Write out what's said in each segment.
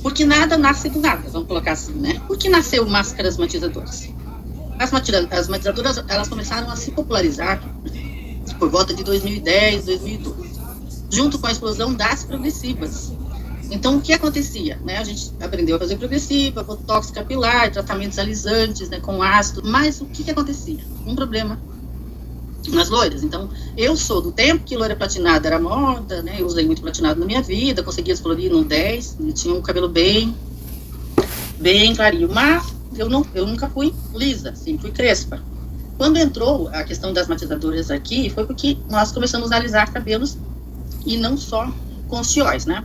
Porque nada nasce do nada, vamos colocar assim, né? Por que nasceu máscaras matizadoras? As matizadoras, elas começaram a se popularizar por volta de 2010, 2012, junto com a explosão das progressivas. Então, o que acontecia? Né? A gente aprendeu a fazer progressiva, botox capilar, tratamentos alisantes, né, com ácido, mas o que acontecia? Um problema nas loiras. Então, eu sou do tempo que loira platinada era moda, né? Eu usei muito platinado na minha vida, conseguia descolorir no 10, tinha um cabelo bem clarinho, mas eu nunca fui lisa, sempre fui crespa. Quando entrou a questão das matizadoras aqui, foi porque nós começamos a alisar cabelos e não só com os fióis, né?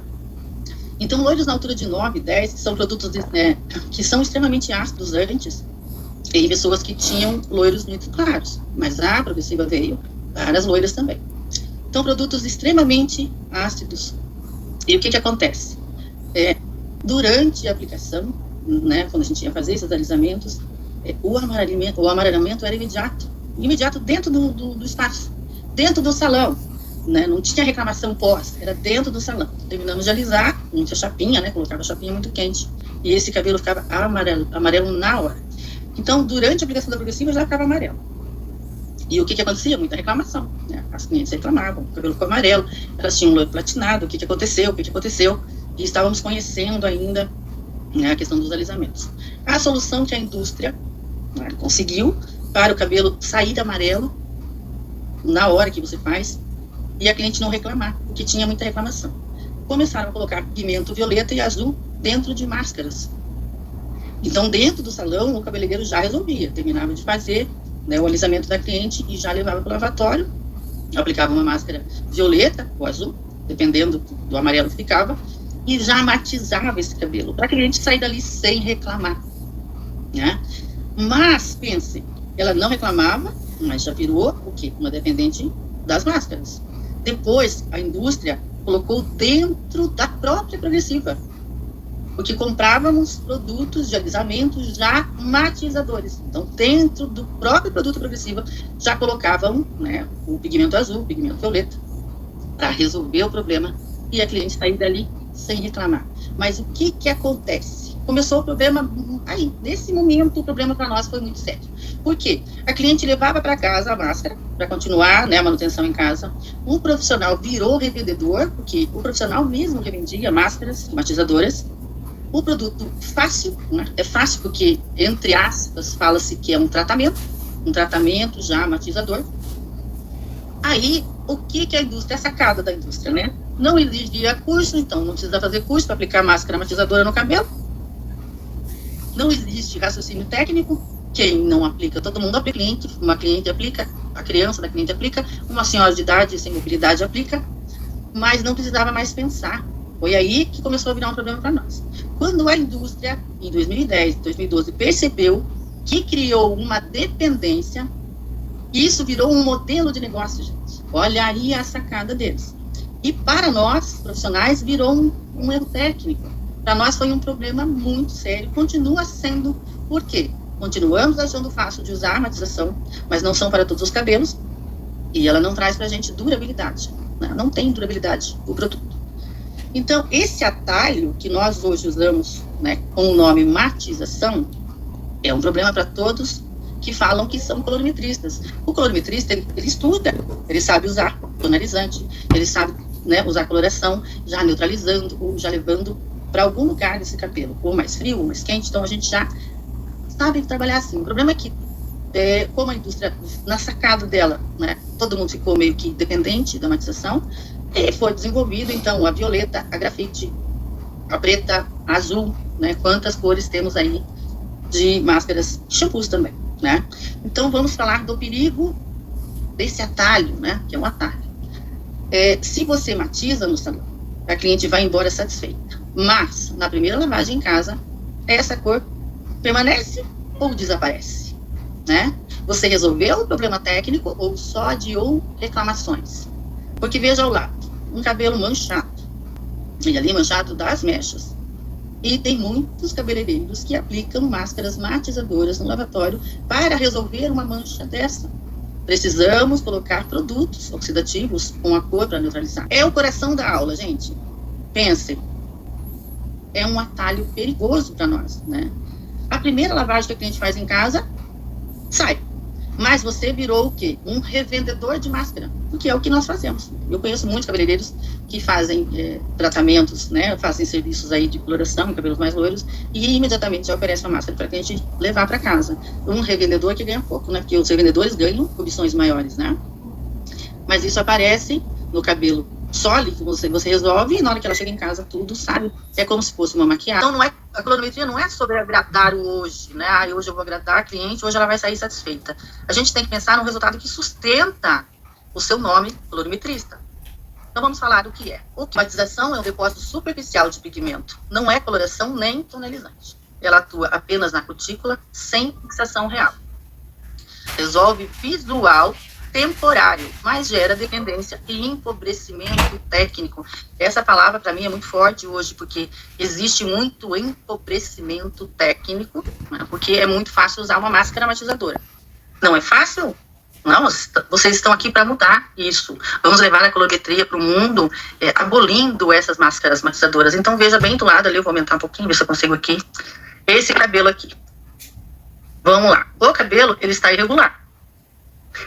Então, loiros na altura de 9, 10, que são produtos que são extremamente ácidos antes, em pessoas que tinham loiros muito claros, mas a progressiva veio para as loiras também. Então, produtos extremamente ácidos. E o que acontece? Durante a aplicação, né, quando a gente ia fazer esses alisamentos, o amarelamento era imediato dentro do espaço, dentro do salão, né, não tinha reclamação pós, era dentro do salão. Terminamos de alisar, muita chapinha, né, colocava a chapinha muito quente, e esse cabelo ficava amarelo na hora. Então, durante a aplicação da progressiva, já ficava amarelo. E o que acontecia? Muita reclamação, né? As clientes reclamavam, o cabelo ficou amarelo, elas tinham um loiro platinado, o que aconteceu? E estávamos conhecendo ainda, né, a questão dos alisamentos. A solução que a indústria, né, conseguiu para o cabelo sair amarelo na hora que você faz e a cliente não reclamar, porque tinha muita reclamação. Começaram a colocar pigmento violeta e azul dentro de máscaras. Então, dentro do salão, o cabeleireiro já resolvia, terminava de fazer, né, o alisamento da cliente e já levava para o lavatório, aplicava uma máscara violeta ou azul, dependendo do amarelo que ficava, e já matizava esse cabelo, para a cliente sair dali sem reclamar, né? Mas, pense, ela não reclamava, mas já virou o quê? Uma dependente das máscaras. Depois, a indústria colocou dentro da própria progressiva, porque comprávamos produtos de alisamento já matizadores. Então, dentro do próprio produto progressiva, já colocavam, né, o pigmento azul, o pigmento violeta, para resolver o problema e a cliente sair dali sem reclamar. Mas o que acontece? Começou o problema aí. Nesse momento, o problema para nós foi muito sério. Por quê? A cliente levava para casa a máscara, para continuar, né, a manutenção em casa. Um profissional virou revendedor, porque o profissional mesmo revendia máscaras matizadoras. O produto fácil, né? É fácil porque, entre aspas, fala-se que é um tratamento já matizador. Aí, o que a indústria, a sacada da indústria, né? Não exigia curso, então não precisa fazer curso para aplicar máscara matizadora no cabelo. Não existe raciocínio técnico. Quem não aplica, todo mundo aplica. Uma cliente aplica, a criança da cliente aplica, uma senhora de idade sem mobilidade aplica, mas não precisava mais pensar. Foi aí que começou a virar um problema para nós. Quando a indústria, em 2010, 2012, percebeu que criou uma dependência, isso virou um modelo de negócio, gente. Olha aí a sacada deles. E para nós, profissionais, virou um erro técnico. Para nós foi um problema muito sério, continua sendo. Por quê? Continuamos achando fácil de usar a matização, mas não são para todos os cabelos, e ela não traz para a gente durabilidade, né? Não tem durabilidade o produto. Então, esse atalho que nós hoje usamos, né, com o nome matização, é um problema para todos que falam que são colorimetristas. O colorimetrista, ele estuda, ele sabe usar tonalizante, ele sabe, né, usar coloração, já neutralizando ou já levando para algum lugar desse cabelo, ou mais frio, ou mais quente. Então, a gente já sabe trabalhar assim. O problema é que, como a indústria, na sacada dela, né, todo mundo ficou meio que dependente da matização, e foi desenvolvido, então, a violeta, a grafite, a preta, a azul, né? Quantas cores temos aí de máscaras, shampoos também, né? Então, vamos falar do perigo desse atalho, né? Que é um atalho. Se você matiza no salão, a cliente vai embora satisfeita. Mas, na primeira lavagem em casa, essa cor permanece ou desaparece, né? Você resolveu o problema técnico ou só adiou reclamações? Porque veja ao lado, um cabelo manchado, e ali manchado das mechas. E tem muitos cabeleireiros que aplicam máscaras matizadoras no lavatório para resolver uma mancha dessa. Precisamos colocar produtos oxidativos com a cor para neutralizar. É o coração da aula, gente. Pensem. é um atalho perigoso para nós, né? A primeira lavagem que a cliente faz em casa, sai. Mas você virou o quê? Um revendedor de máscara, porque é o que nós fazemos. Eu conheço muitos cabeleireiros que fazem tratamentos, né? Fazem serviços aí de coloração em cabelos mais loiros e imediatamente já oferece uma máscara para a cliente levar para casa. Um revendedor que ganha pouco, né? Porque os revendedores ganham comissões maiores, né? Mas isso aparece no cabelo sólido, você resolve e na hora que ela chega em casa tudo sai. É como se fosse uma maquiagem. Então a colorimetria não é sobre agradar o hoje, né? Hoje eu vou agradar a cliente, hoje ela vai sair satisfeita. A gente tem que pensar no resultado que sustenta o seu nome colorimetrista. Então vamos falar do que é. Matização é um depósito superficial de pigmento. Não é coloração nem tonalizante. Ela atua apenas na cutícula, sem fixação real. Resolve visual temporário, mas gera dependência e empobrecimento técnico. Essa palavra para mim é muito forte hoje, porque existe muito empobrecimento técnico, né, porque é muito fácil usar uma máscara matizadora. Não é fácil? Não, vocês estão aqui para mudar isso. Vamos levar a colorimetria para o mundo, abolindo essas máscaras matizadoras. Então veja bem do lado ali, eu vou aumentar um pouquinho, ver se eu consigo aqui. Esse cabelo aqui. Vamos lá. O cabelo, ele está irregular.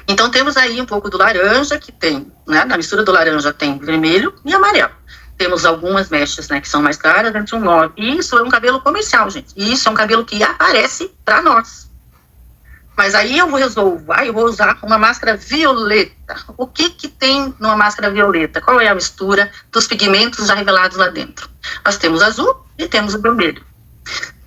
Então temos aí um pouco do laranja que tem, né? Na mistura do laranja tem vermelho e amarelo. Temos algumas mechas, né, que são mais claras, entre um 9. E isso é um cabelo comercial, gente. E isso é um cabelo que aparece para nós. Mas aí eu vou usar uma máscara violeta. O que tem numa máscara violeta? Qual é a mistura dos pigmentos já revelados lá dentro? Nós temos azul e temos o vermelho.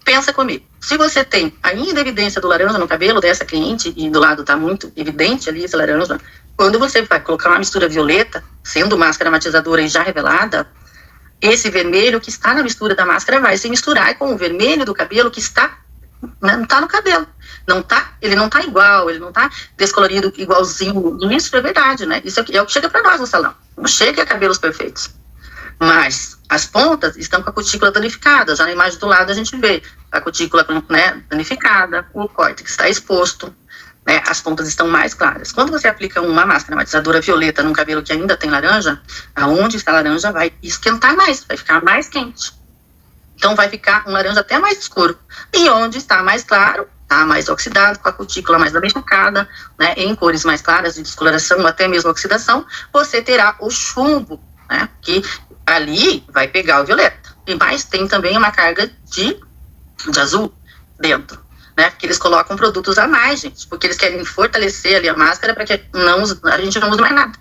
Pensa comigo, se você tem ainda evidência do laranja no cabelo dessa cliente, e do lado está muito evidente ali esse laranja, quando você vai colocar uma mistura violeta, sendo máscara matizadora e já revelada, esse vermelho que está na mistura da máscara vai se misturar com o vermelho do cabelo que está, não está no cabelo. Ele não está igual, ele não está descolorido igualzinho. E isso é verdade, né? Isso é o que chega para nós no salão. Não chega a cabelos perfeitos. Mas as pontas estão com a cutícula danificada. Já na imagem do lado a gente vê a cutícula, né, danificada, o córtex está exposto, né, as pontas estão mais claras. Quando você aplica uma máscara matizadora violeta num cabelo que ainda tem laranja, aonde está laranja vai esquentar mais, vai ficar mais quente. Então vai ficar um laranja até mais escuro. E onde está mais claro, está mais oxidado, com a cutícula mais danificada, né, em cores mais claras de descoloração ou até mesmo oxidação, você terá o chumbo, né, que ali vai pegar o violeta. E mais tem também uma carga de azul dentro, né? Porque eles colocam produtos a mais, gente, porque eles querem fortalecer ali a máscara para que a gente não use mais nada.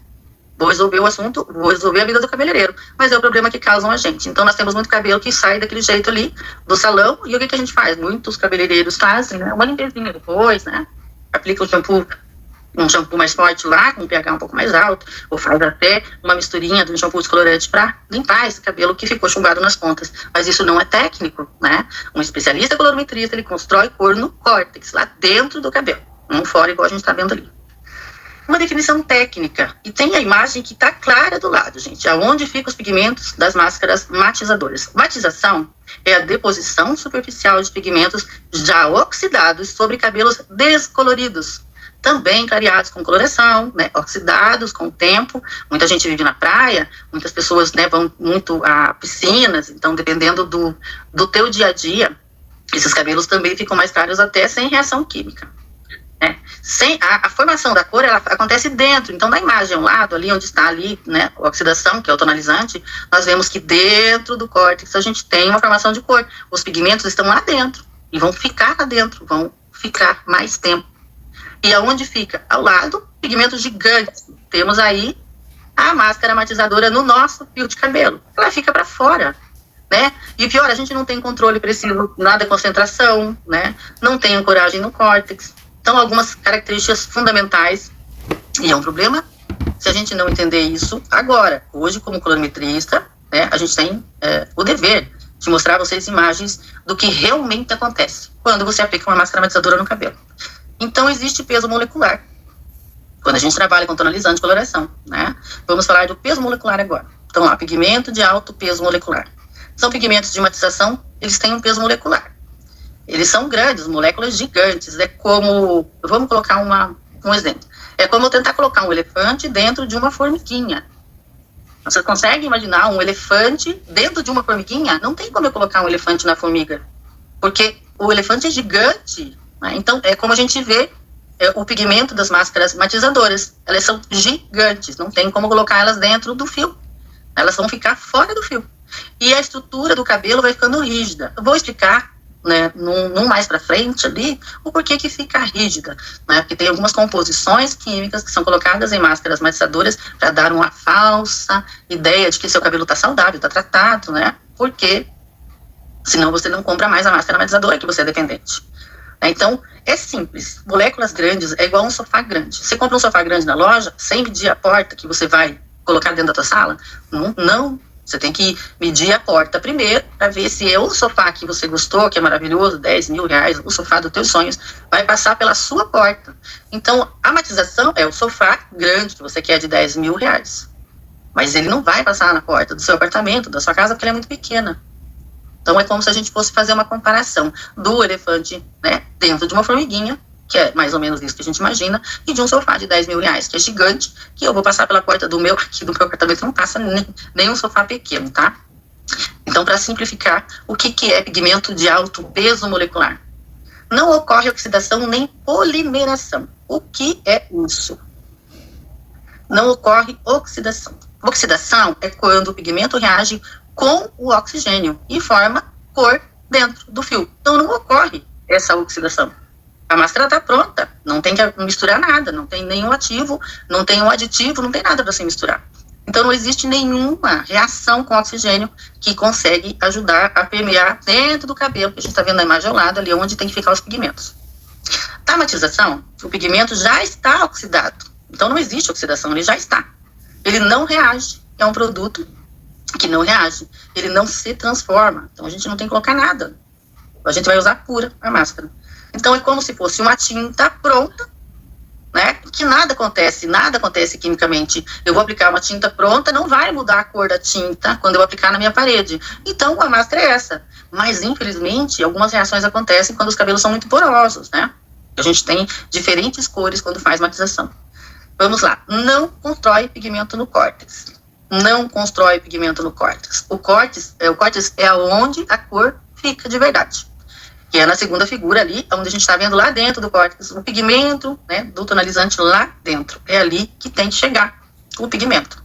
Vou resolver o assunto, vou resolver a vida do cabeleireiro, mas é o problema que causam a gente. Então nós temos muito cabelo que sai daquele jeito ali do salão, e o que a gente faz? Muitos cabeleireiros fazem, né? Uma limpezinha depois, né? Aplica o shampoo, um shampoo mais forte lá, com um pH um pouco mais alto, ou faz até uma misturinha de um shampoo descolorante para limpar esse cabelo que ficou chumbado nas pontas. Mas isso não é técnico, né? Um especialista colorimetrista, ele constrói cor no córtex, lá dentro do cabelo, não fora igual a gente está vendo ali. Uma definição técnica, e tem a imagem que está clara do lado, gente, aonde ficam os pigmentos das máscaras matizadoras. Matização é a deposição superficial de pigmentos já oxidados sobre cabelos descoloridos, também clareados com coloração, né, oxidados com o tempo. Muita gente vive na praia, muitas pessoas, né, vão muito a piscinas, então dependendo do teu dia a dia, esses cabelos também ficam mais claros até sem reação química. Né. A formação da cor, ela acontece dentro, então da imagem ao lado, ali onde está ali, né, a oxidação, que é o tonalizante, nós vemos que dentro do córtex a gente tem uma formação de cor. Os pigmentos estão lá dentro, e vão ficar lá dentro, vão ficar mais tempo. E aonde fica? Ao lado, pigmentos gigantes. Temos aí a máscara matizadora no nosso fio de cabelo. Ela fica para fora, né? E pior, a gente não tem controle preciso nada da concentração, né? Não tem ancoragem no córtex. Então, algumas características fundamentais. E é um problema se a gente não entender isso agora. Hoje, como colorimetrista, né, a gente tem o dever de mostrar a vocês imagens do que realmente acontece quando você aplica uma máscara matizadora no cabelo. Então, existe peso molecular quando a gente trabalha com tonalizante de coloração, né? Vamos falar do peso molecular agora. Então, lá, pigmento de alto peso molecular. São pigmentos de matização, eles têm um peso molecular. Eles são grandes, moléculas gigantes. É como, vamos colocar um exemplo. É como eu tentar colocar um elefante dentro de uma formiguinha. Você consegue imaginar um elefante dentro de uma formiguinha? Não tem como eu colocar um elefante na formiga, porque o elefante é gigante, né? Então, é como a gente vê o pigmento das máscaras matizadoras. Elas são gigantes, não tem como colocar elas dentro do fio. Elas vão ficar fora do fio. E a estrutura do cabelo vai ficando rígida. Eu vou explicar, né, no mais para frente ali, o porquê que fica rígida, né? Porque tem algumas composições químicas que são colocadas em máscaras matizadoras para dar uma falsa ideia de que seu cabelo está saudável, está tratado, né? Porque senão você não compra mais a máscara matizadora, que você é dependente. Então, é simples. Moléculas grandes é igual um sofá grande. Você compra um sofá grande na loja, sem medir a porta que você vai colocar dentro da tua sala? Não. Você tem que medir a porta primeiro, para ver se é o sofá que você gostou, que é maravilhoso, 10 mil reais, o sofá dos teus sonhos, vai passar pela sua porta. Então, a matização é o sofá grande que você quer de 10 mil reais. Mas ele não vai passar na porta do seu apartamento, da sua casa, porque ele é muito pequena. Então, é como se a gente fosse fazer uma comparação do elefante, né, dentro de uma formiguinha, que é mais ou menos isso que a gente imagina, e de um sofá de 10 mil reais, que é gigante, que eu vou passar pela porta do meu, aqui do meu apartamento, não passa nem um sofá pequeno, tá? Então, para simplificar, o que é pigmento de alto peso molecular? Não ocorre oxidação nem polimeração. O que é isso? Não ocorre oxidação. Oxidação é quando o pigmento reage com o oxigênio e forma cor dentro do fio. Então, não ocorre essa oxidação. A máscara está pronta, não tem que misturar nada, não tem nenhum ativo, não tem um aditivo, não tem nada para se misturar. Então, não existe nenhuma reação com oxigênio que consegue ajudar a permear dentro do cabelo, que a gente está vendo na imagem ao lado, ali onde tem que ficar os pigmentos. Na matização, o pigmento já está oxidado. Então, não existe oxidação, ele já está. Ele não reage, é um produto que não reage, ele não se transforma. Então, a gente não tem que colocar nada. A gente vai usar pura a máscara. Então, é como se fosse uma tinta pronta, né? Que nada acontece quimicamente. Eu vou aplicar uma tinta pronta, não vai mudar a cor da tinta quando eu aplicar na minha parede. Então, a máscara é essa. Mas, infelizmente, algumas reações acontecem quando os cabelos são muito porosos, né? A gente tem diferentes cores quando faz matização. Vamos lá. Não constrói pigmento no córtex. Não constrói pigmento no córtex. O córtex é onde a cor fica de verdade. Que é na segunda figura ali, onde a gente está vendo lá dentro do córtex, o pigmento, né, do tonalizante lá dentro. É ali que tem que chegar o pigmento.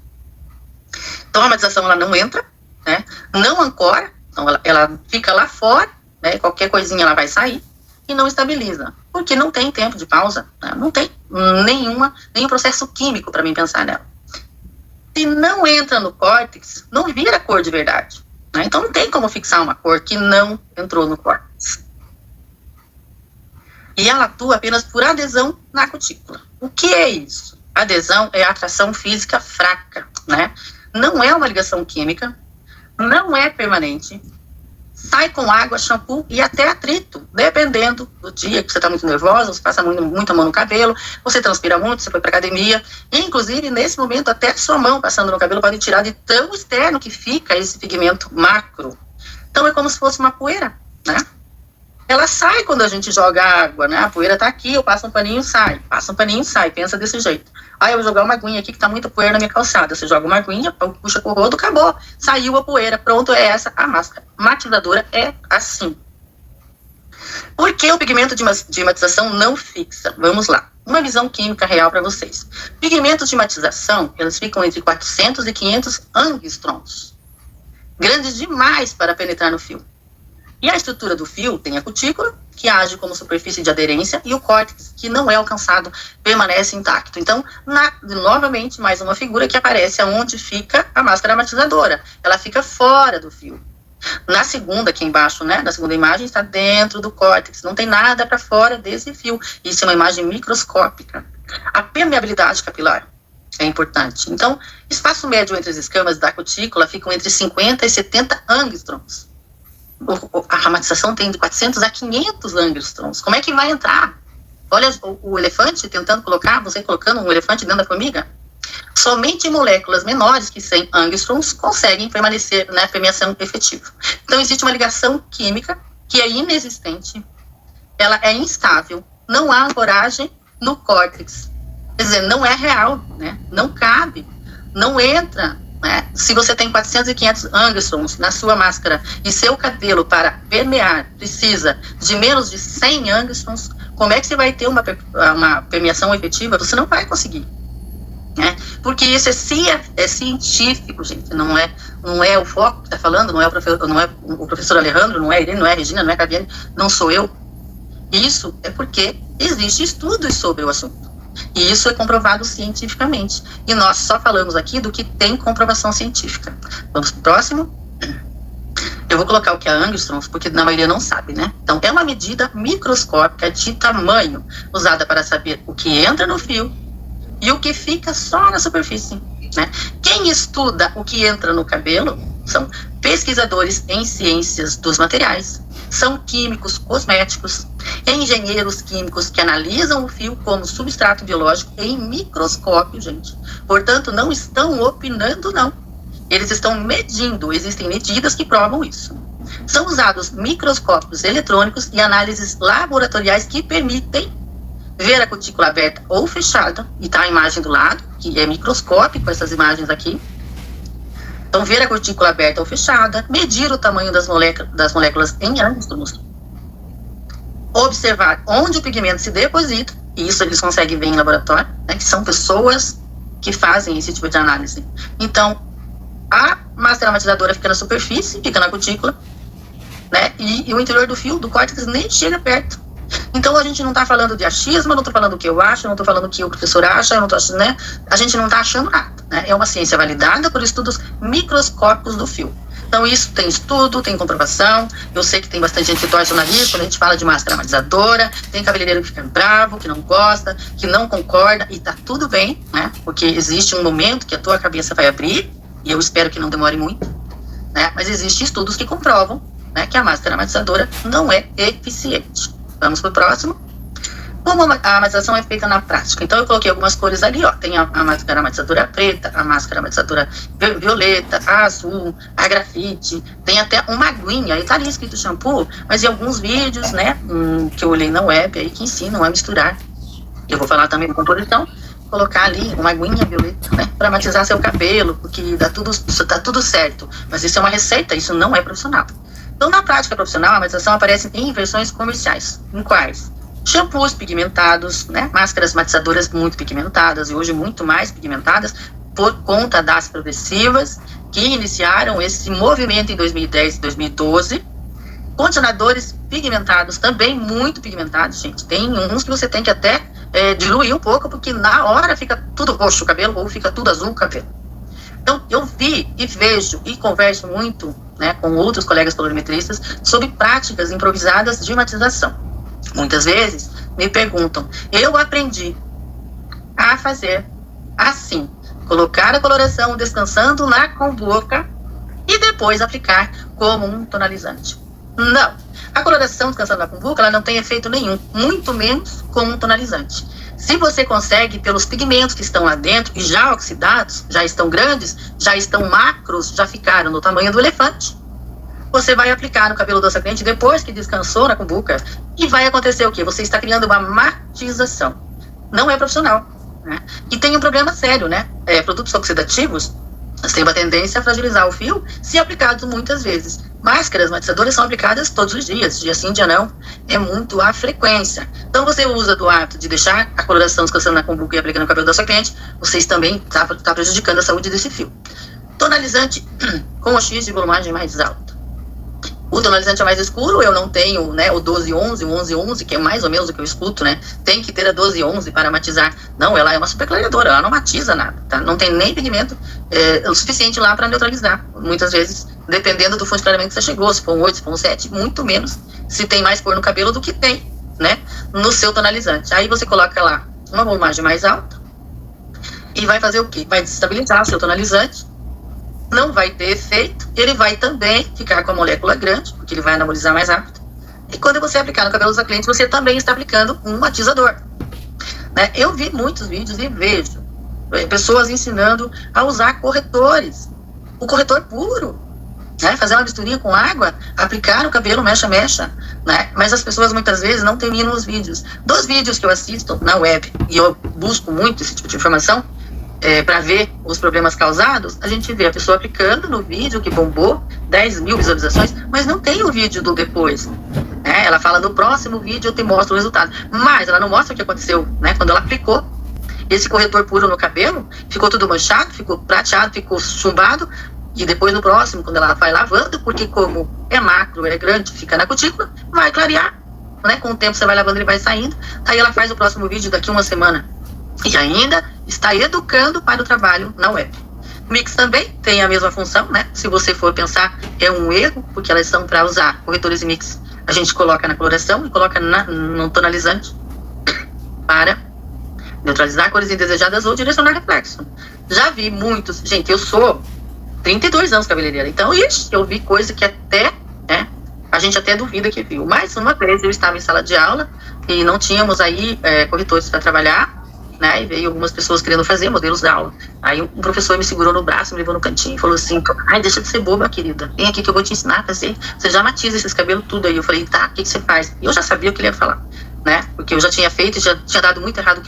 Então, a matização, ela não entra, né, não ancora, então ela fica lá fora, né, qualquer coisinha ela vai sair, e não estabiliza, porque não tem tempo de pausa, né, não tem nenhum processo químico para mim pensar nela. Se não entra no córtex, não vira cor de verdade, né, então não tem como fixar uma cor que não entrou no córtex. E ela atua apenas por adesão na cutícula. O que é isso? Adesão é atração física fraca, né? Não é uma ligação química, não é permanente, sai com água, shampoo e até atrito, dependendo do dia que você está muito nervosa, você passa muita mão no cabelo, você transpira muito, você foi para academia, e inclusive nesse momento até sua mão passando no cabelo pode tirar de tão externo que fica esse pigmento macro. Então é como se fosse uma poeira, né? Ela sai quando a gente joga água, né? A poeira tá aqui, eu passo um paninho, sai. Passo um paninho, sai. Pensa desse jeito. Aí eu vou jogar uma aguinha aqui que tá muita poeira na minha calçada. Você joga uma aguinha, puxa com o rodo, acabou. Saiu a poeira, pronto, é essa a máscara. Matizadora é assim. Por que o pigmento de matização não fixa? Vamos lá. Uma visão química real para vocês. Pigmentos de matização, eles ficam entre 400 e 500 angstroms. Grandes demais para penetrar no fio. E a estrutura do fio tem a cutícula, que age como superfície de aderência, e o córtex, que não é alcançado, permanece intacto. Então, novamente, mais uma figura que aparece onde fica a máscara matizadora. Ela fica fora do fio. Na segunda, aqui embaixo, né, na segunda imagem, está dentro do córtex. Não tem nada para fora desse fio. Isso é uma imagem microscópica. A permeabilidade capilar é importante. Então, espaço médio entre as escamas da cutícula ficam entre 50 e 70 angstroms. A matização tem de 400 a 500 angstroms. Como é que vai entrar? Olha o elefante tentando colocar, você colocando um elefante dentro da formiga. Somente moléculas menores que 100 angstroms conseguem permanecer na permeação efetiva. Então, existe uma ligação química que é inexistente, ela é instável, não há ancoragem no córtex. Quer dizer, não é real, né? Não cabe, não entra né? Se você tem 400 e 500 angstroms na sua máscara e seu cabelo para permear precisa de menos de 100 angstroms, como é que você vai ter uma permeação efetiva? Você não vai conseguir, né? Porque isso é científico, gente, não é o foco que está falando, não é o professor Alejandro, não é a Irene, não é a Regina, não é a Gabriele, não sou eu. Isso é porque existem estudos sobre o assunto. E isso é comprovado cientificamente. E nós só falamos aqui do que tem comprovação científica. Vamos para o próximo. Eu vou colocar o que é angstroms, porque na maioria não sabe, né? Então, é uma medida microscópica de tamanho, usada para saber o que entra no fio e o que fica só na superfície, né? Quem estuda o que entra no cabelo são pesquisadores em ciências dos materiais, são químicos cosméticos, engenheiros químicos que analisam o fio como substrato biológico em microscópio, gente. Portanto, não estão opinando, não. Eles estão medindo, existem medidas que provam isso. São usados microscópios eletrônicos e análises laboratoriais que permitem ver a cutícula aberta ou fechada, e tá a imagem do lado, que é microscópico, essas imagens aqui. Então, ver a cutícula aberta ou fechada, medir o tamanho das moléculas em angstroms, observar onde o pigmento se deposita, e isso eles conseguem ver em laboratório, né, que são pessoas que fazem esse tipo de análise. Então, a máscara amatizadora fica na superfície, fica na cutícula, né, e o interior do fio, do córtex, nem chega perto. Então, a gente não está falando de achismo, não estou falando o que eu acho, não estou falando o que o professor acha, né? A gente não está achando nada, né? É uma ciência validada por estudos microscópicos do fio. Então, isso tem estudo, tem comprovação. Eu sei que tem bastante gente que torce o nariz quando a gente fala de máscara amatizadora, tem cabeleireiro que fica bravo, que não gosta, que não concorda, e tá tudo bem, né? Porque existe um momento que a tua cabeça vai abrir, e eu espero que não demore muito, né? Mas existem estudos que comprovam, né, que a máscara amatizadora não é eficiente. Vamos para o próximo. Como a amatização é feita na prática? Então, eu coloquei algumas cores ali, ó. Tem a máscara amatizadora preta, a máscara amatizadora violeta, a azul, a grafite. Tem até uma aguinha. Aí tá ali escrito shampoo, mas em alguns vídeos, né, que eu olhei na web aí, que ensinam a misturar. Eu vou falar também de composição. Colocar ali uma aguinha violeta, né, para matizar seu cabelo, porque dá tudo certo. Mas isso é uma receita, isso não é profissional. Então, na prática profissional, a matização aparece em versões comerciais, em quais? Shampoos pigmentados, né? Máscaras matizadoras muito pigmentadas, e hoje muito mais pigmentadas, por conta das progressivas, que iniciaram esse movimento em 2010 e 2012. Condicionadores pigmentados, também muito pigmentados, gente. Tem uns que você tem que até diluir um pouco, porque na hora fica tudo roxo o cabelo, ou fica tudo azul o cabelo. Então, eu vi e vejo e converso muito, né, com outros colegas colorimetristas sobre práticas improvisadas de matização. Muitas vezes me perguntam, eu aprendi a fazer assim, colocar a coloração descansando na cumbuca e depois aplicar como um tonalizante. Não, a coloração descansando na cumbuca, ela não tem efeito nenhum, muito menos como um tonalizante. Se você consegue, pelos pigmentos que estão lá dentro, e já oxidados, já estão grandes, já estão macros, já ficaram no tamanho do elefante, você vai aplicar no cabelo da sua cliente depois que descansou na cumbuca, e vai acontecer o quê? Você está criando uma matização. Não é profissional, né? E tem um problema sério, né? Produtos oxidativos, eles têm uma tendência a fragilizar o fio se aplicados muitas vezes. Máscaras matizadoras são aplicadas todos os dias, dia sim, dia não, é muito a frequência. Então, você usa do ato de deixar a coloração descansando na cumbuca e aplicando no cabelo da sua cliente, vocês também tá prejudicando a saúde desse fio. Tonalizante com o X de volumagem mais alta. O tonalizante é mais escuro, eu não tenho, né, o 1211, o 1111, que é mais ou menos o que eu escuto, né? Tem que ter a 1211 para matizar. Não, ela é uma super clareadora, ela não matiza nada, tá? Não tem nem pigmento o suficiente lá para neutralizar. Muitas vezes, dependendo do fundo de clareamento que você chegou, se for um 8, se for um 7, muito menos se tem mais cor no cabelo do que tem, né, no seu tonalizante. Aí você coloca lá uma volumagem mais alta e vai fazer o quê? Vai desestabilizar o seu tonalizante. Não vai ter efeito, ele vai também ficar com a molécula grande, porque ele vai anabolizar mais rápido. E quando você aplicar no cabelo da cliente, você também está aplicando um matizador, né? Eu vi muitos vídeos e vejo pessoas ensinando a usar corretores, o corretor puro, né? Fazer uma misturinha com água, aplicar no cabelo, mecha, né? Mas as pessoas muitas vezes não terminam os vídeos. Dos vídeos que eu assisto na web, e eu busco muito esse tipo de informação, para ver os problemas causados, a gente vê a pessoa aplicando no vídeo que bombou, 10 mil visualizações, mas não tem o vídeo do depois. Ela fala, no próximo vídeo eu te mostro o resultado, mas ela não mostra o que aconteceu, né? Quando ela aplicou esse corretor puro no cabelo, ficou tudo manchado, ficou prateado, ficou chumbado, e depois no próximo, quando ela vai lavando, porque como é macro, é grande, fica na cutícula, vai clarear, né? Com o tempo você vai lavando, ele vai saindo, aí ela faz o próximo vídeo daqui uma semana, e ainda está educando para o trabalho na web. Mix também tem a mesma função, né? Se você for pensar, é um erro, porque elas são para usar corretores e mix. A gente coloca na coloração e coloca no tonalizante para neutralizar cores indesejadas ou direcionar reflexo. Já vi muitos... Gente, eu sou 32 anos cabeleireira, então eu vi coisa que até... a gente até duvida que viu. Mas uma vez eu estava em sala de aula e não tínhamos aí corretores para trabalhar, né, e veio algumas pessoas querendo fazer modelos da aula. Aí um professor me segurou no braço, me levou no cantinho e falou assim, ai, deixa de ser boba, querida, vem aqui que eu vou te ensinar a fazer, você já matiza esses cabelos tudo aí. Eu falei, tá, o que você faz? E eu já sabia o que ele ia falar, né, porque eu já tinha feito e já tinha dado muito errado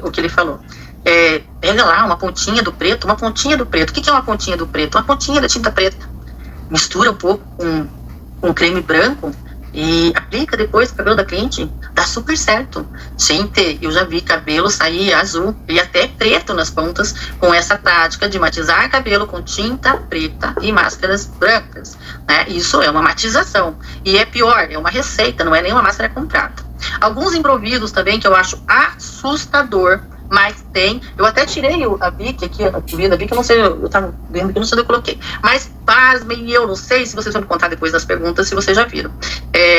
o que ele falou. Pega lá uma pontinha do preto. O que é uma pontinha do preto? Uma pontinha da tinta preta, mistura um pouco com creme branco e aplica depois no cabelo da cliente, dá super certo. Gente, eu já vi cabelo sair azul e até preto nas pontas com essa prática de matizar cabelo com tinta preta e máscaras brancas, né? Isso é uma matização. E é pior, é uma receita, não é nem uma máscara comprada. Alguns improvisos também que eu acho assustador, mas tem, eu até tirei a bic aqui, a bic, eu não sei, eu tava vendo que eu não sei onde eu coloquei, mas pasmem, eu não sei se vocês vão me contar depois das perguntas, se vocês já viram,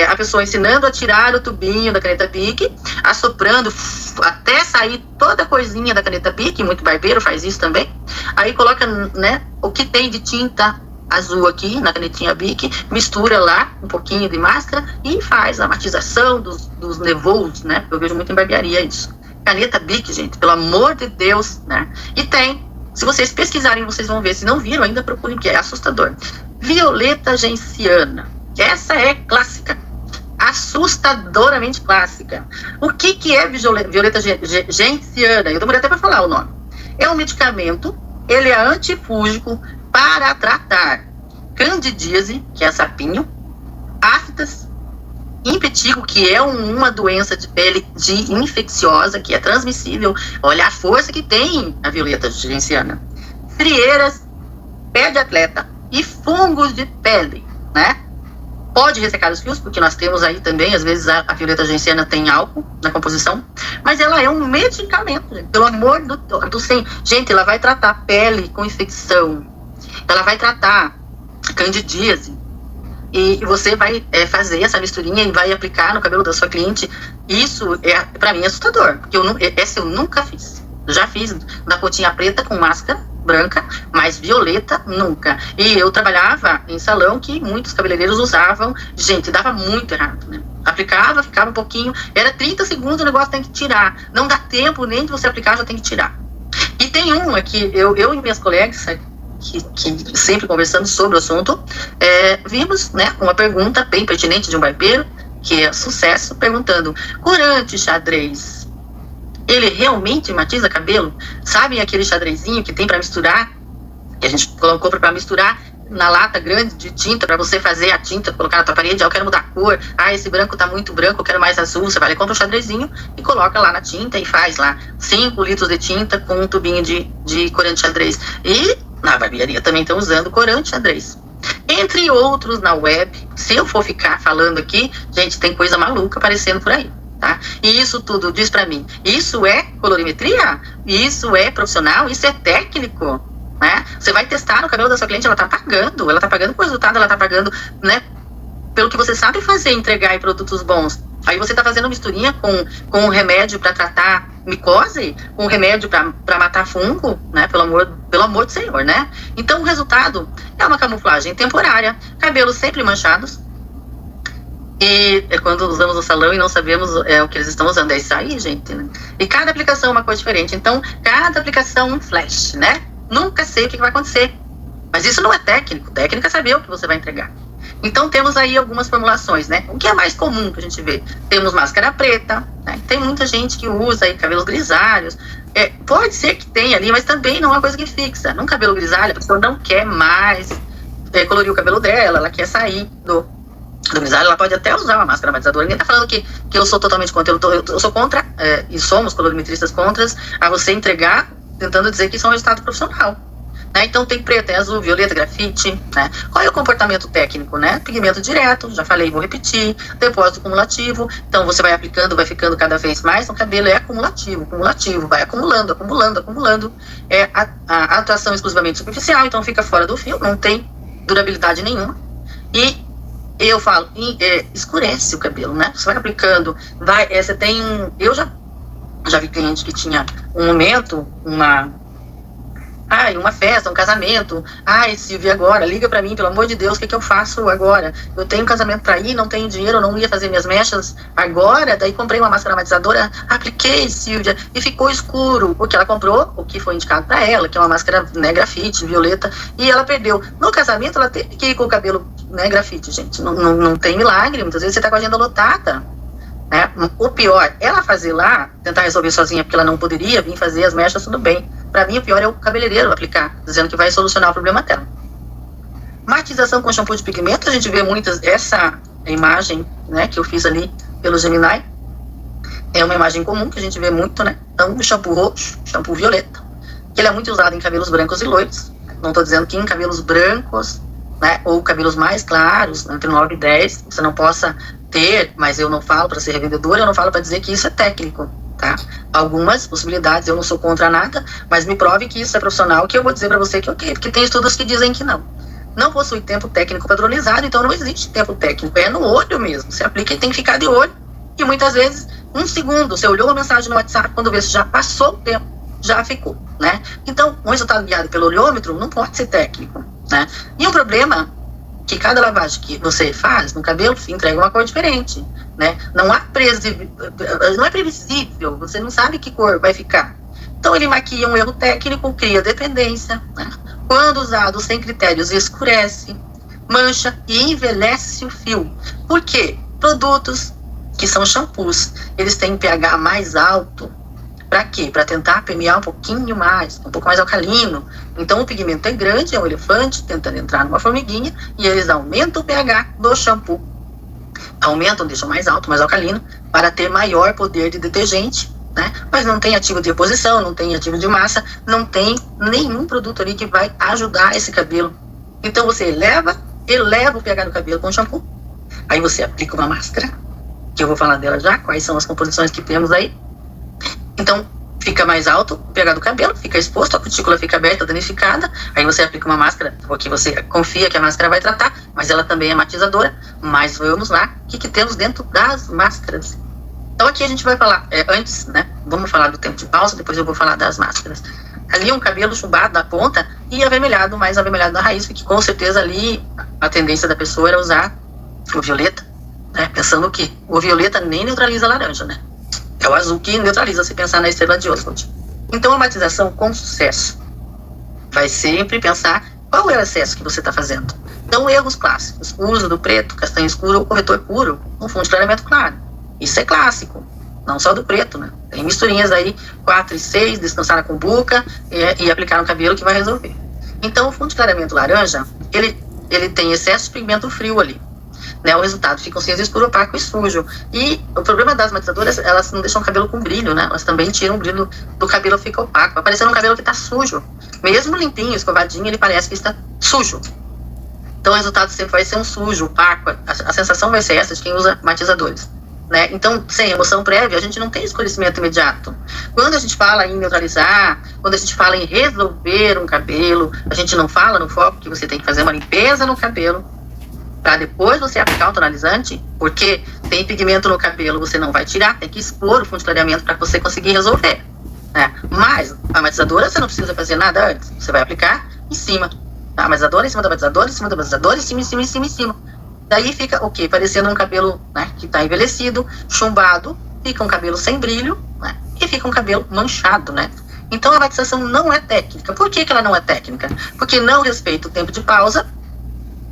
a pessoa ensinando a tirar o tubinho da caneta Bic, assoprando até sair toda a coisinha da caneta Bic, muito barbeiro faz isso também, aí coloca, né, o que tem de tinta azul aqui na canetinha Bic, mistura lá um pouquinho de máscara e faz a matização dos nevous, né, eu vejo muito em barbearia isso. Caneta Bic, gente, pelo amor de Deus, né? E tem, se vocês pesquisarem, vocês vão ver. Se não viram ainda, procurem, que é assustador. Violeta genciana. Essa é clássica. Assustadoramente clássica. O que é violeta genciana? Eu demorei até para falar o nome. É um medicamento, ele é antifúngico para tratar candidíase, que é sapinho, aftas, impetigo, que é uma doença de pele infecciosa, que é transmissível. Olha a força que tem a violeta genciana. Frieiras, pé de atleta e fungos de pele, né? Pode ressecar os fios, porque nós temos aí também, às vezes a violeta genciana tem álcool na composição, mas ela é um medicamento, gente, pelo amor do céu. Gente, ela vai tratar pele com infecção, ela vai tratar candidíase, e você vai fazer essa misturinha e vai aplicar no cabelo da sua cliente. Isso para mim é assustador, porque essa eu nunca fiz. Já fiz da pontinha preta com máscara branca, mas violeta nunca. E eu trabalhava em salão que muitos cabeleireiros usavam. Gente, dava muito errado, né? Aplicava, ficava um pouquinho, era 30 segundos, o negócio tem que tirar. Não dá tempo nem de você aplicar, já tem que tirar. E tem uma que eu e minhas colegas, que sempre conversando sobre o assunto, vimos, né, uma pergunta bem pertinente de um barbeiro, que é sucesso, perguntando: corante xadrez, ele realmente matiza cabelo? Sabem aquele xadrezinho que tem para misturar, que a gente colocou para misturar na lata grande de tinta, para você fazer a tinta, colocar na tua parede? Eu quero mudar a cor, esse branco tá muito branco, eu quero mais azul. Você vai lá e compra um xadrezinho e coloca lá na tinta e faz lá 5 litros de tinta com um tubinho de corante xadrez. E na barbearia também estão usando corante xadrez. Entre outros na web. Se eu for ficar falando aqui, gente, tem coisa maluca aparecendo por aí, tá? E isso tudo diz pra mim, isso é colorimetria? Isso é profissional? Isso é técnico? Né? Você vai testar no cabelo da sua cliente, ela tá pagando por resultado, ela tá pagando, né, pelo que você sabe fazer, entregar em produtos bons. Aí você tá fazendo misturinha com um remédio para tratar micose, com um remédio para matar fungo, né? Pelo amor do Senhor, né? Então o resultado é uma camuflagem temporária, cabelos sempre manchados, e é quando usamos no salão e não sabemos o que eles estão usando. É isso aí, gente, né? E cada aplicação é uma coisa diferente. Então, cada aplicação um flash, né? Nunca sei o que vai acontecer. Mas isso não é técnico. Técnica é saber o que você vai entregar. Então temos aí algumas formulações, né? O que é mais comum que a gente vê? Temos máscara preta, né? Tem muita gente que usa aí cabelos grisalhos. Pode ser que tenha ali, mas também não é uma coisa que fixa. Num cabelo grisalho, a pessoa não quer mais colorir o cabelo dela, ela quer sair do grisalho, ela pode até usar uma máscara matizadora. Ninguém tá falando que eu sou totalmente contra, eu sou contra, e somos colorimetristas contras a você entregar, tentando dizer que isso é um resultado profissional. Né? Então tem preto, tem azul, violeta, grafite, né? Qual é o comportamento técnico, né? Pigmento direto, já falei, vou repetir, depósito cumulativo, então você vai aplicando, vai ficando cada vez mais, no cabelo é acumulativo, vai acumulando, a atuação exclusivamente superficial, então fica fora do fio, não tem durabilidade nenhuma, e eu falo, escurece o cabelo, né? Você vai aplicando, você tem, eu já vi cliente que tinha um momento, uma festa, um casamento. Silvia, agora, liga pra mim, pelo amor de Deus, o que eu faço agora? Eu tenho um casamento pra ir, não tenho dinheiro, eu não ia fazer minhas mechas agora, daí comprei uma máscara matizadora, apliquei, Silvia, e ficou escuro. O que ela comprou, o que foi indicado pra ela, que é uma máscara, né, grafite, violeta, e ela perdeu. No casamento, ela teve que ir com o cabelo, né, grafite, gente. Não tem milagre, muitas vezes você tá com a agenda lotada. Né? O pior, ela fazer lá, tentar resolver sozinha, porque ela não poderia vir fazer as mechas, tudo bem. Pra mim, o pior é o cabeleireiro aplicar, dizendo que vai solucionar o problema dela. Matização com shampoo de pigmento, a gente vê muitas, essa imagem, né, que eu fiz ali pelo Gemini, é uma imagem comum que a gente vê muito, né? Então, o shampoo roxo, shampoo violeta, que ele é muito usado em cabelos brancos e loiros. Não estou dizendo que em cabelos brancos, né, ou cabelos mais claros, entre 9 e 10, você não possa ter, mas eu não falo para ser revendedora, eu não falo para dizer que isso é técnico, tá? Algumas possibilidades, eu não sou contra nada, mas me prove que isso é profissional, que eu vou dizer para você que ok, porque tem estudos que dizem que não. Não possui tempo técnico padronizado, então não existe tempo técnico, é no olho mesmo, você aplica e tem que ficar de olho, e muitas vezes, 1 segundo, você olhou uma mensagem no WhatsApp, quando vê se já passou o tempo, já ficou, né? Então, um resultado guiado pelo olhômetro não pode ser técnico, né? E um problema que cada lavagem que você faz no cabelo entrega uma cor diferente, né? Não é previsível, você não sabe que cor vai ficar. Então ele maquia um erro técnico, cria dependência, né? Quando usado sem critérios, escurece, mancha e envelhece o fio. Por quê? Produtos que são shampoos, eles têm pH mais alto. Para quê? Para tentar permear um pouquinho mais, um pouco mais alcalino. Então o pigmento é grande, é um elefante tentando entrar numa formiguinha, e eles aumentam o pH do shampoo. Aumentam, deixam mais alto, mais alcalino, para ter maior poder de detergente, né? Mas não tem ativo de reposição, não tem ativo de massa, não tem nenhum produto ali que vai ajudar esse cabelo. Então você eleva o pH do cabelo com shampoo, aí você aplica uma máscara, que eu vou falar dela já, quais são as composições que temos aí. Então, fica mais alto o pH do cabelo, fica exposto, a cutícula fica aberta, danificada, aí você aplica uma máscara, porque você confia que a máscara vai tratar, mas ela também é matizadora. Mas vamos lá, o que temos dentro das máscaras? Então aqui a gente vai falar, antes, né, vamos falar do tempo de pausa, depois eu vou falar das máscaras. Ali um cabelo chumbado da ponta e avermelhado, mais avermelhado da raiz, porque com certeza ali a tendência da pessoa era usar o violeta, né, pensando que o violeta nem neutraliza a laranja, né? É o azul que neutraliza, se pensar na estrela de Oswald. Então, a matização com sucesso vai sempre pensar qual é o excesso que você está fazendo. Então, erros clássicos: o uso do preto, castanho escuro ou corretor puro no fundo de clareamento claro. Isso é clássico, não só do preto, né? Tem misturinhas aí, 4 e 6, descansar na cumbuca e aplicar no cabelo que vai resolver. Então, o fundo de clareamento laranja, ele tem excesso de pigmento frio ali. Né, o resultado fica um cinza escuro, opaco e sujo. E o problema das matizadoras, elas não deixam o cabelo com brilho, né? Elas também tiram o brilho do cabelo, fica opaco. Vai parecendo um cabelo que está sujo. Mesmo limpinho, escovadinho, ele parece que está sujo. Então o resultado sempre vai ser um sujo, opaco. A sensação vai ser essa de quem usa matizadores. Né? Então, sem emoção prévia, a gente não tem escurecimento imediato. Quando a gente fala em neutralizar, quando a gente fala em resolver um cabelo, a gente não fala no foco que você tem que fazer uma limpeza no cabelo, para depois você aplicar o tonalizante, porque tem pigmento no cabelo, você não vai tirar, tem que expor o fundo de clareamento para você conseguir resolver, né? Mas a matizadora você não precisa fazer nada antes, você vai aplicar em cima, tá? A matizadora em cima da matizadora, em cima da matizadora, em cima. Daí fica o quê? Parecendo um cabelo, né, que está envelhecido, chumbado, fica um cabelo sem brilho, né? E fica um cabelo manchado, né? Então a matização não é técnica. Por que ela não é técnica? Porque não respeita o tempo de pausa,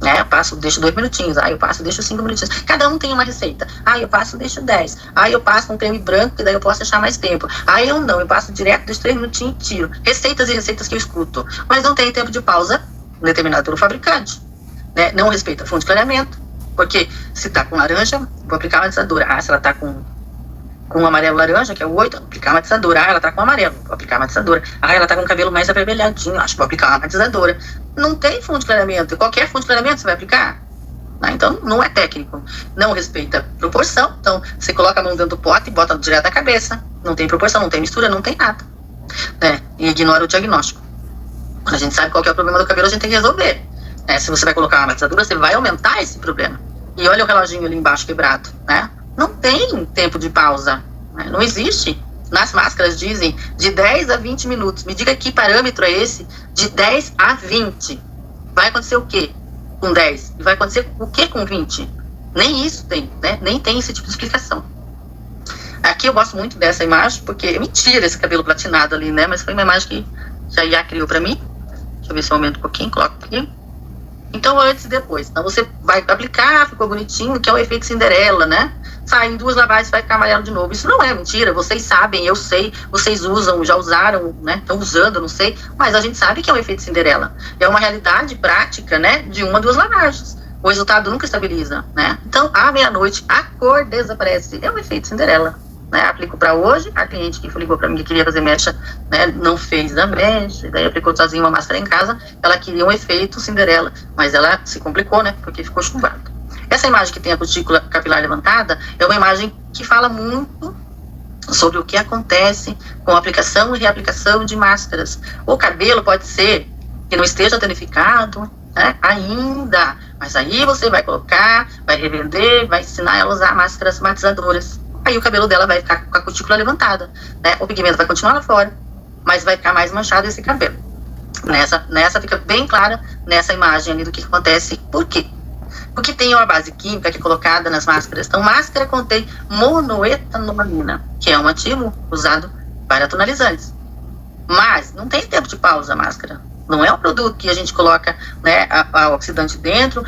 né? Eu passo, deixo 2 minutinhos, aí eu passo, deixo 5 minutinhos. Cada um tem uma receita. Aí eu passo, deixo 10. Aí eu passo com creme branco, que daí eu posso deixar mais tempo. Aí eu não, eu passo direto, deixo 3 minutinhos e tiro. Receitas e receitas que eu escuto. Mas não tem tempo de pausa determinado pelo fabricante, né? Não respeita fonte de clareamento, porque se tá com laranja, vou aplicar uma matizadora. Ah, se ela tá com amarelo laranja, que é o 8, vou aplicar uma matizadora. Ah, ela tá com amarelo, vou aplicar uma matizadora. Ah, ela tá com o cabelo mais avermelhadinho, acho que vou aplicar uma matizadora. Não tem fonte de clareamento. Qualquer fonte de clareamento você vai aplicar. Então, não é técnico. Não respeita proporção. Então, você coloca a mão dentro do pote e bota direto na cabeça. Não tem proporção, não tem mistura, não tem nada, né? E ignora o diagnóstico. Quando a gente sabe qual que é o problema do cabelo, a gente tem que resolver, né? Se você vai colocar uma matizadora, você vai aumentar esse problema. E olha o reloginho ali embaixo quebrado, né? Não tem tempo de pausa, né? Não existe. Nas máscaras dizem de 10 a 20 minutos. Me diga que parâmetro é esse de 10 a 20. Vai acontecer o quê com 10? E vai acontecer o quê com 20? Nem isso tem, né? Nem tem esse tipo de explicação. Aqui eu gosto muito dessa imagem, porque é mentira esse cabelo platinado ali, né? Mas foi uma imagem que a IA criou pra mim. Deixa eu ver se eu aumento um pouquinho, coloco aqui. Então, antes e depois. Então, você vai aplicar, ficou bonitinho, que é o efeito Cinderela, né? Sai em 2 lavagens, vai ficar amarelo de novo. Isso não é mentira, vocês sabem, eu sei, vocês usam, já usaram, né? Estão usando, não sei, mas a gente sabe que é o efeito Cinderela. É uma realidade prática, né? De 1 a 2 lavagens. O resultado nunca estabiliza, né? Então, à meia-noite, a cor desaparece. É o efeito Cinderela, né? Aplico para hoje, a cliente que ligou para mim que queria fazer mecha, né? Não fez a mecha, daí aplicou sozinha uma máscara em casa. Ela queria um efeito Cinderela, mas ela se complicou, né? Porque ficou chumbado. Essa imagem que tem a cutícula capilar levantada é uma imagem que fala muito sobre o que acontece com a aplicação e reaplicação de máscaras. O cabelo pode ser que não esteja tonificado, né, ainda, mas aí você vai colocar, vai revender, vai ensinar ela a usar máscaras matizadoras. Aí o cabelo dela vai ficar com a cutícula levantada, né? O pigmento vai continuar lá fora, mas vai ficar mais manchado esse cabelo. Nessa fica bem clara nessa imagem ali do que acontece. Por quê? Porque tem uma base química que é colocada nas máscaras. Então, máscara contém monoetanolamina, que é um ativo usado para tonalizantes. Mas não tem tempo de pausa a máscara. Não é um produto que a gente coloca, né, a oxidante dentro,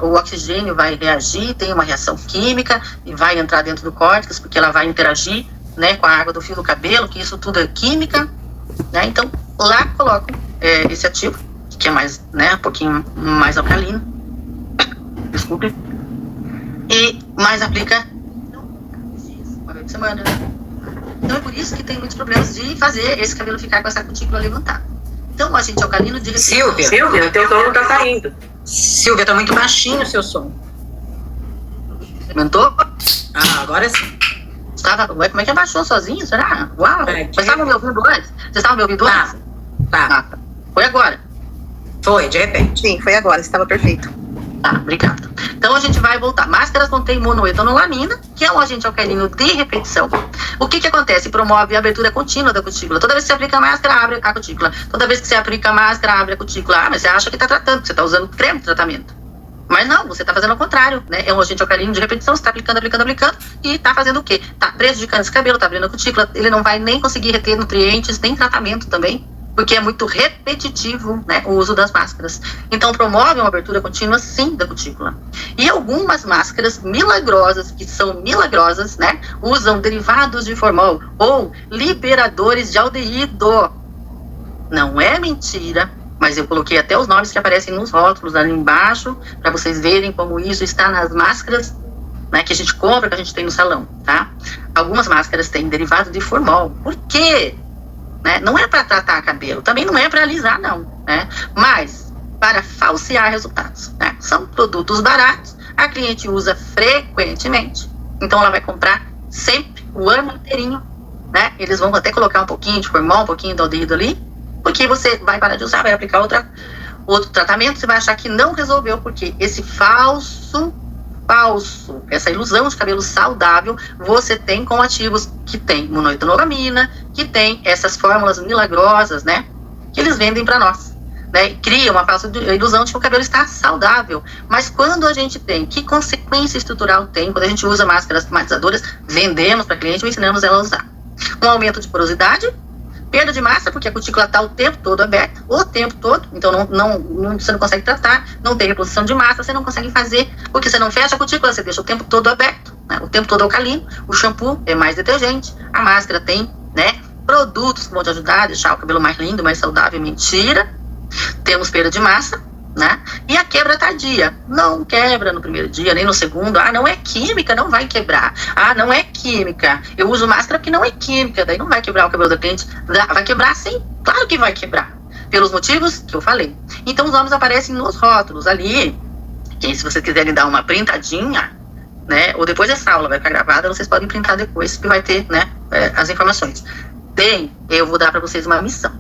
o oxigênio vai reagir, tem uma reação química e vai entrar dentro do córtex, porque ela vai interagir, né, com a água do fio do cabelo, que isso tudo é química, né? Então, lá coloco esse ativo, que é mais, né, um pouquinho mais alcalino. Desculpe. E mais aplica uma vez por semana. Então é por isso que tem muitos problemas de fazer esse cabelo ficar com essa cutícula levantada. Então o agente alcalino de Silvia, teu som não tá saindo. Silvia, tá muito baixinho o seu som. Aumentou? Ah, agora sim. Como é que abaixou sozinho? Será? Uau! Vocês estavam me ouvindo antes? Vocês estavam me ouvindo antes? Tá. Foi agora? Foi, de repente. Sim, foi agora, estava perfeito. Tá, obrigada. Então a gente vai voltar. Máscaras contêm monoetanolamina, que é um agente alcalino de repetição. O que acontece? Promove a abertura contínua da cutícula. Toda vez que você aplica a máscara, abre a cutícula. Toda vez que você aplica a máscara, abre a cutícula. Ah, mas você acha que está tratando, que você está usando creme de tratamento. Mas não, você está fazendo o contrário, né? É um agente alcalino de repetição, você está aplicando e está fazendo o quê? Está prejudicando esse cabelo, está abrindo a cutícula, ele não vai nem conseguir reter nutrientes, nem tratamento também, porque é muito repetitivo, né, o uso das máscaras. Então, promove uma abertura contínua, sim, da cutícula. E algumas máscaras milagrosas, que são milagrosas, né, usam derivados de formol ou liberadores de aldeído. Não é mentira, mas eu coloquei até os nomes que aparecem nos rótulos ali embaixo, para vocês verem como isso está nas máscaras, né, que a gente compra, que a gente tem no salão, tá? Algumas máscaras têm derivado de formol. Por quê? Né? Não é para tratar cabelo, também não é para alisar, não, né? Mas para falsear resultados, né? São produtos baratos, a cliente usa frequentemente, então ela vai comprar sempre, o ano inteirinho, né? Eles vão até colocar um pouquinho de formol, um pouquinho de aldeído ali, porque você vai parar de usar, vai aplicar outro tratamento, você vai achar que não resolveu, porque esse falso, essa ilusão de cabelo saudável, você tem com ativos que tem monoetanolamina, que tem essas fórmulas milagrosas, né, que eles vendem para nós, né, e cria uma falsa ilusão de que o cabelo está saudável. Mas quando a gente tem, que consequência estrutural tem, quando a gente usa máscaras matizadoras, vendemos para cliente ou ensinamos ela a usar? Um aumento de porosidade, Perda de massa, porque a cutícula está o tempo todo aberta, o tempo todo, então você não consegue tratar, não tem reposição de massa, você não consegue fazer, porque você não fecha a cutícula, você deixa o tempo todo aberto, né? O tempo todo alcalino, o shampoo é mais detergente, a máscara tem, né, produtos que vão te ajudar a deixar o cabelo mais lindo, mais saudável. Mentira, temos perda de massa, né? E a quebra tardia, não quebra no primeiro dia, nem no segundo. Não é química, não vai quebrar. Não é química, eu uso máscara porque não é química, daí não vai quebrar o cabelo da cliente. Vai quebrar sim, claro que vai quebrar, pelos motivos que eu falei. Então os nomes aparecem nos rótulos ali, que se você quiser lhe dar uma printadinha, né, ou depois dessa aula vai ficar gravada, vocês podem printar depois, que vai ter, né, as informações. Eu vou dar para vocês uma missão.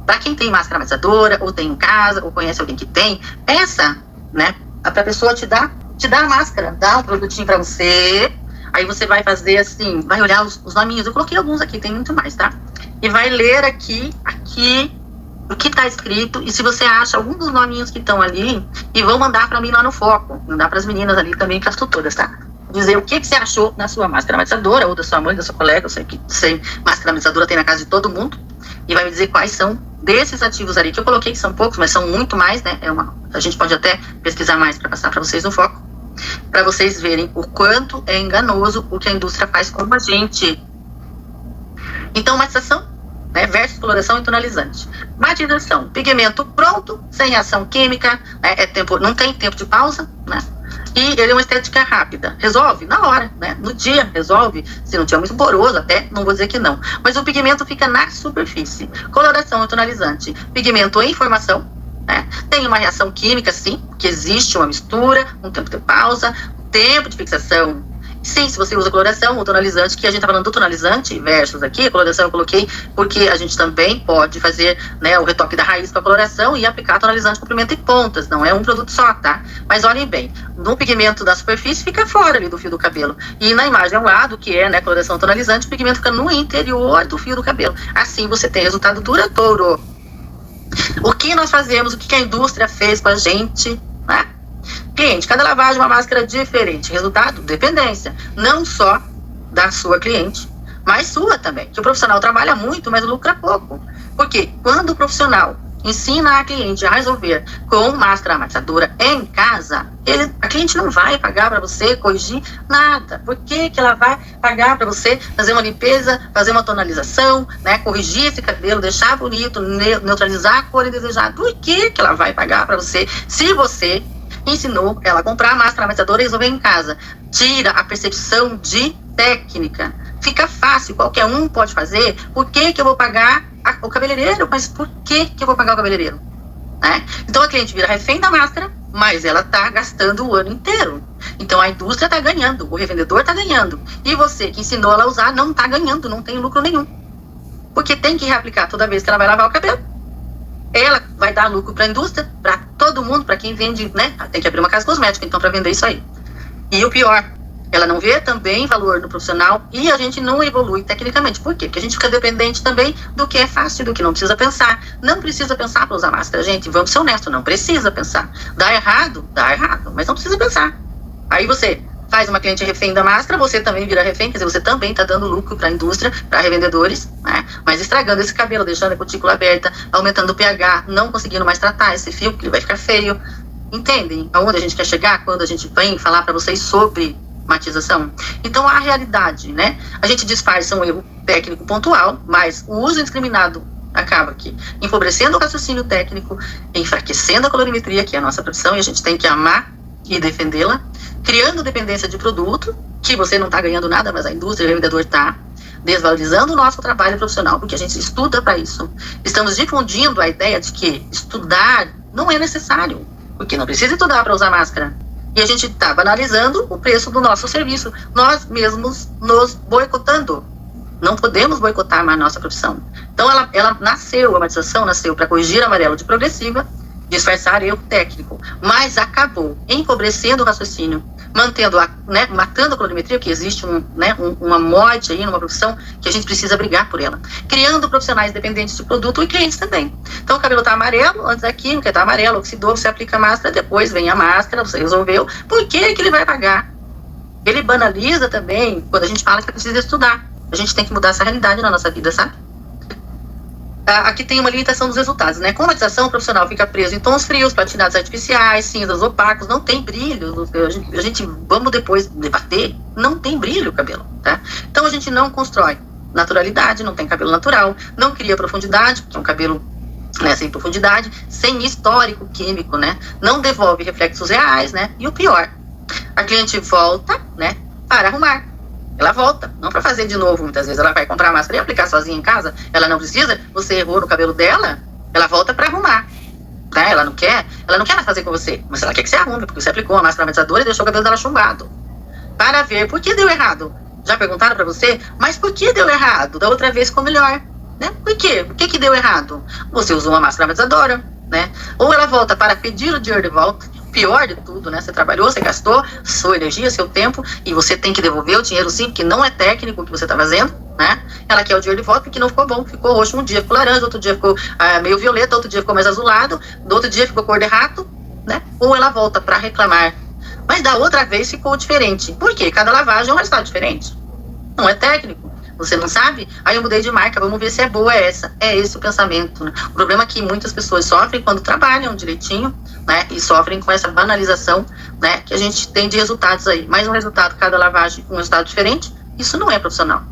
Para quem tem máscara matizadora, ou tem em casa, ou conhece alguém que tem, peça, né, para a pessoa te dar a máscara, dá um produtinho para você, aí você vai fazer assim, vai olhar os nominhos, eu coloquei alguns aqui, tem muito mais, tá? E vai ler aqui, o que está escrito, e se você acha algum dos nominhos que estão ali, e vão mandar para mim lá no foco, mandar para as meninas ali também, para as tutoras, tá? Dizer o que você achou na sua máscara matizadora, ou da sua mãe, da sua colega, eu sei que máscara matizadora tem na casa de todo mundo, e vai me dizer quais são desses ativos ali, que eu coloquei, que são poucos, mas são muito mais, né? A gente pode até pesquisar mais para passar para vocês no foco, para vocês verem o quanto é enganoso o que a indústria faz com a gente. Então, matização, né, versus coloração e tonalizante. Matização, pigmento pronto, sem reação química, né, não tem tempo de pausa, né? E ele é uma estética rápida, resolve na hora, né? No dia resolve, se não tiver muito poroso até, não vou dizer que não. Mas o pigmento fica na superfície. Coloração e tonalizante, pigmento em formação, né? Tem uma reação química, sim, que existe uma mistura, um tempo de pausa, um tempo de fixação. Sim, se você usa coloração ou tonalizante, que a gente tá falando do tonalizante versus aqui, a coloração eu coloquei porque a gente também pode fazer, né, o retoque da raiz com a coloração e aplicar tonalizante, comprimento e pontas, não é um produto só, tá? Mas olhem bem, no pigmento da superfície fica fora ali do fio do cabelo, e na imagem ao lado, que é, né, coloração tonalizante, o pigmento fica no interior do fio do cabelo, assim você tem resultado duradouro. O que nós fazemos, o que a indústria fez com a gente, né? Cliente, cada lavagem uma máscara diferente. Resultado, dependência. Não só da sua cliente, mas sua também. Que o profissional trabalha muito, mas lucra pouco. Porque quando o profissional ensina a cliente a resolver com máscara matizadora em casa, a cliente não vai pagar para você corrigir nada. Por que ela vai pagar para você fazer uma limpeza, fazer uma tonalização, né, corrigir esse cabelo, deixar bonito, neutralizar a cor indesejada? Por que ela vai pagar para você se você ensinou ela a comprar a máscara matizadora e resolver em casa? Tira a percepção de técnica. Fica fácil, qualquer um pode fazer. Por que eu vou pagar o cabeleireiro? Mas por que eu vou pagar o cabeleireiro? Né? Então a cliente vira refém da máscara, mas ela está gastando o ano inteiro. Então a indústria está ganhando, o revendedor está ganhando. E você que ensinou ela a usar não está ganhando, não tem lucro nenhum. Porque tem que reaplicar toda vez que ela vai lavar o cabelo. Ela vai dar lucro para a indústria, para todo mundo, para quem vende, né? Tem que abrir uma casa cosmética, então, para vender isso aí. E o pior, ela não vê também valor no profissional e a gente não evolui tecnicamente. Por quê? Porque a gente fica dependente também do que é fácil, do que não precisa pensar. Não precisa pensar para usar máscara, gente. Vamos ser honestos, não precisa pensar. Dá errado, mas não precisa pensar. Aí você faz uma cliente refém da máscara, você também vira refém, quer dizer, você também está dando lucro para a indústria, para revendedores, né? Mas estragando esse cabelo, deixando a cutícula aberta, aumentando o pH, não conseguindo mais tratar esse fio, porque ele vai ficar feio. Entendem aonde a gente quer chegar quando a gente vem falar para vocês sobre matização? Então, a realidade, né? A gente disfarça um erro técnico pontual, mas o uso indiscriminado acaba aqui empobrecendo o raciocínio técnico, enfraquecendo a colorimetria, que é a nossa profissão, e a gente tem que amar e defendê-la, criando dependência de produto, que você não está ganhando nada, mas a indústria e o revendedor está, desvalorizando o nosso trabalho profissional, porque a gente estuda para isso. Estamos difundindo a ideia de que estudar não é necessário, porque não precisa estudar para usar máscara. E a gente está banalizando o preço do nosso serviço, nós mesmos nos boicotando. Não podemos boicotar mais a nossa profissão. Então ela nasceu, a matização nasceu para corrigir amarelo de progressiva, disfarçar erro técnico, mas acabou empobrecendo o raciocínio, matando a colorimetria, que existe uma morte aí numa profissão que a gente precisa brigar por ela, criando profissionais dependentes de produto e clientes também. Então o cabelo está amarelo, antes da química está amarelo, oxidou, você aplica a máscara, depois vem a máscara, você resolveu, por que ele vai pagar? Ele banaliza também quando a gente fala que precisa estudar. A gente tem que mudar essa realidade na nossa vida, sabe? Aqui tem uma limitação dos resultados, né? Com a matização, o profissional fica preso em tons frios, platinados artificiais, cinzas opacos, não tem brilho. A gente, vamos depois debater, não tem brilho o cabelo, tá? Então a gente não constrói naturalidade, não tem cabelo natural, não cria profundidade, porque é um cabelo, né, sem profundidade, sem histórico químico, né? Não devolve reflexos reais, né? E o pior, a cliente volta, né, para arrumar. Ela volta, não para fazer de novo. Muitas vezes ela vai comprar a máscara e aplicar sozinha em casa. Ela não precisa, você errou no cabelo dela, ela volta para arrumar, tá? Ela não quer mais fazer com você, mas ela quer que você arrume, porque você aplicou a máscara matizadora e deixou o cabelo dela chumbado. Para ver por que deu errado. Já perguntaram para você, mas por que deu errado? Da outra vez ficou melhor, né? Por quê? Por que deu errado? Você usou uma máscara matizadora, né? Ou ela volta para pedir o dinheiro de volta. Pior de tudo, né? Você trabalhou, você gastou sua energia, seu tempo, e você tem que devolver o dinheiro sim, porque não é técnico o que você está fazendo, né? Ela quer o dinheiro de volta porque não ficou bom, ficou roxo um dia, ficou laranja, outro dia ficou meio violeta, outro dia ficou mais azulado, do outro dia ficou cor de rato, né? Ou ela volta para reclamar, mas da outra vez ficou diferente. Por quê? Cada lavagem é um resultado diferente. Não é técnico. Você não sabe? Aí eu mudei de marca, vamos ver se é boa essa. É esse o pensamento, né? O problema é que muitas pessoas sofrem quando trabalham direitinho, né? E sofrem com essa banalização, né? Que a gente tem de resultados aí. Mais um resultado, cada lavagem com um resultado diferente. Isso não é profissional.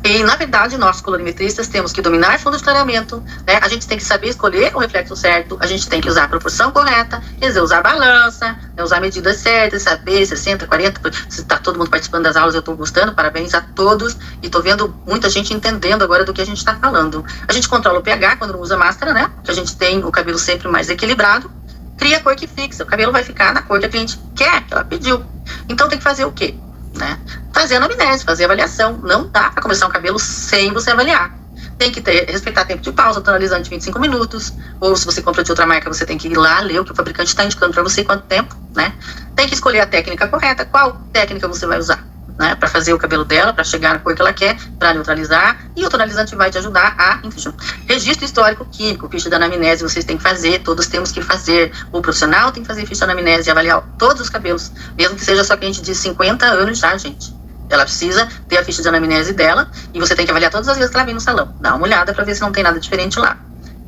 E, na verdade, nós, colorimetristas, temos que dominar fundo de clareamento, né? A gente tem que saber escolher o reflexo certo, a gente tem que usar a proporção correta, quer dizer, usar balança, né? Usar medidas certas, saber 60, 40, se está todo mundo participando das aulas, eu estou gostando, parabéns a todos, e estou vendo muita gente entendendo agora do que a gente está falando. A gente controla o pH quando não usa máscara, né? Que a gente tem o cabelo sempre mais equilibrado, cria a cor que fixa, o cabelo vai ficar na cor que a cliente quer, que ela pediu. Então tem que fazer o quê? Né? Fazer anamnese, fazer avaliação. Não dá para começar um cabelo sem você avaliar. Tem que respeitar tempo de pausa, tonalizante 25 minutos, ou se você compra de outra marca, você tem que ir lá ler o que o fabricante está indicando para você, quanto tempo, né? Tem que escolher a técnica correta, qual técnica você vai usar, né? Para fazer o cabelo dela, para chegar na cor que ela quer, para neutralizar, e o tonalizante vai te ajudar a... Enfim, registro histórico químico, ficha da anamnese, vocês têm que fazer, todos temos que fazer. O profissional tem que fazer ficha da anamnese e avaliar todos os cabelos, mesmo que seja só cliente de 50 anos já, gente. Ela precisa ter a ficha de anamnese dela, e você tem que avaliar todas as vezes que ela vem no salão. Dá uma olhada para ver se não tem nada diferente lá.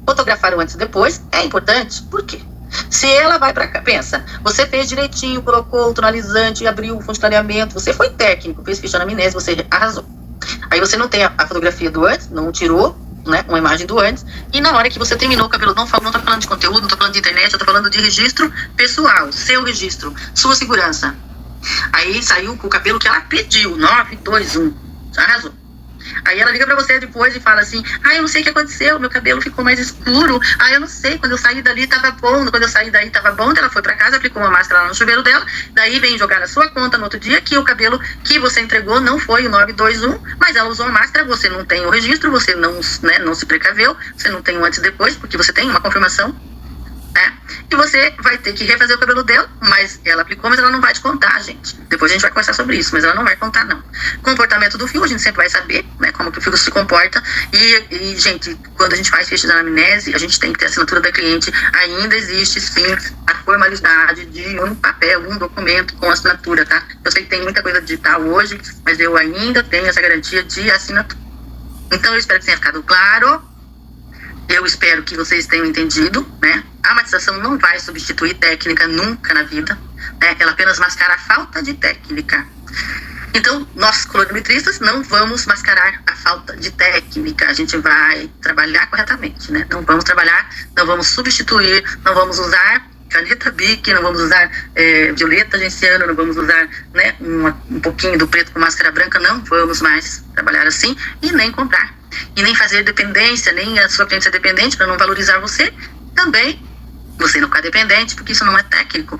Fotografar o antes e depois é importante. Por quê? Se ela vai pra cá, pensa, você fez direitinho, colocou o tonalizante, abriu o fundo de clareamento, você foi técnico, fez ficha de anamnese, você arrasou. Aí você não tem a fotografia do antes, não tirou, né, uma imagem do antes, e na hora que você terminou o cabelo, não tô falando de conteúdo, não tô falando de internet, eu tô falando de registro pessoal, seu registro, sua segurança. Aí saiu com o cabelo que ela pediu, 921, arrasou. Aí ela liga pra você depois e fala assim, eu não sei o que aconteceu, meu cabelo ficou mais escuro, eu não sei, quando eu saí dali tava bom, quando eu saí daí tava bom, ela foi pra casa, aplicou uma máscara lá no chuveiro dela, daí vem jogar na sua conta no outro dia que o cabelo que você entregou não foi o 921, mas ela usou a máscara, você não tem o registro, você não, né, não se precaveu, você não tem o antes e depois, porque você tem uma confirmação, né? E você vai ter que refazer o cabelo dela, mas ela aplicou, mas ela não vai te contar, gente. Depois a gente vai conversar sobre isso, mas ela não vai contar, não. Comportamento do fio, a gente sempre vai saber, né, como que o fio se comporta. E, gente, quando a gente faz ficha de anamnese, a gente tem que ter a assinatura da cliente. Ainda existe, sim, a formalidade de um papel, um documento com assinatura, tá? Eu sei que tem muita coisa digital hoje, mas eu ainda tenho essa garantia de assinatura. Então, eu espero que tenha ficado claro. Eu espero que vocês tenham entendido, né? A matização não vai substituir técnica nunca na vida, né? Ela apenas mascara a falta de técnica. Então, nós, colorimetristas, não vamos mascarar a falta de técnica. A gente vai trabalhar corretamente, né? Não vamos trabalhar, não vamos substituir, não vamos usar caneta Bic, não vamos usar violeta genciana, não vamos usar, né, um pouquinho do preto com máscara branca, não vamos mais trabalhar assim e nem comprar. E nem fazer dependência, nem a sua cliente ser dependente para não valorizar você, também você não ficar dependente, porque isso não é técnico.